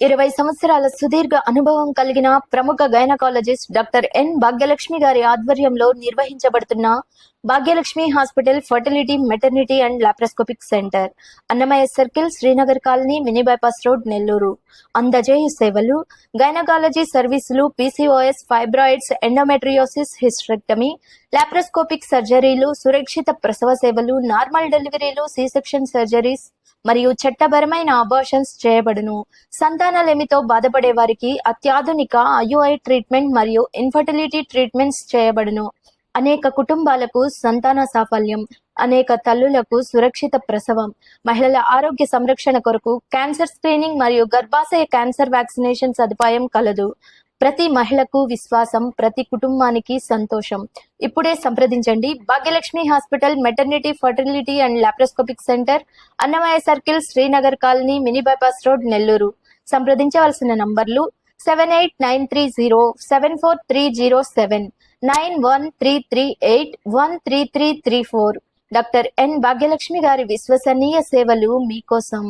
20 సంవత్సరాల సుదీర్ఘ అనుభవం కలిగిన ప్రముఖ gynaecologist doctor N Bhagyalakshmi garu ఆధ్వర్యంలో నిర్వహించబడుతున్న Bhagyalakshmi hospital fertility maternity and laparoscopic centre, Annamayya circle, Srinagar colony, mini bypass road, Nellore. అందజేయు సేవలు: గైనకాలజీ సర్వీసులు, PCOS, fibroids, endometriosis, hysterectomy, laparoscopic సర్జరీలు, సురక్షిత ప్రసవ సేవలు, నార్మల్ డెలివరీలు, సి సెక్షన్ సర్జరీస్ మరియు చట్టపరమైన అబార్షన్స్ చేయబడును. సంతానలేమితో బాధపడే వారికి అత్యాధునిక ఐయుఐ ట్రీట్మెంట్ మరియు ఇన్ఫర్టిలిటీ ట్రీట్మెంట్స్ చేయబడును. అనేక కుటుంబాలకు సంతాన సాఫల్యం, అనేక తల్లులకు సురక్షిత ప్రసవం, మహిళల ఆరోగ్య సంరక్షణ కొరకు క్యాన్సర్ స్క్రీనింగ్ మరియు గర్భాశయ క్యాన్సర్ వ్యాక్సినేషన్ సదుపాయం కలదు. ప్రతి మహిళకు విశ్వాసం, ప్రతి కుటుంబానికి సంతోషం. ఇప్పుడే సంప్రదించండి. Bhagyalakshmi hospital maternity, fertility and laparoscopic centre, Annamayya circle, Srinagar colony, mini bypass road, Nellore. సంప్రదించవలసిన నంబర్లు 7893074307, 9133813334. డాక్టర్ ఎన్ భాగ్యలక్ష్మి గారి విశ్వసనీయ సేవలు మీకోసం.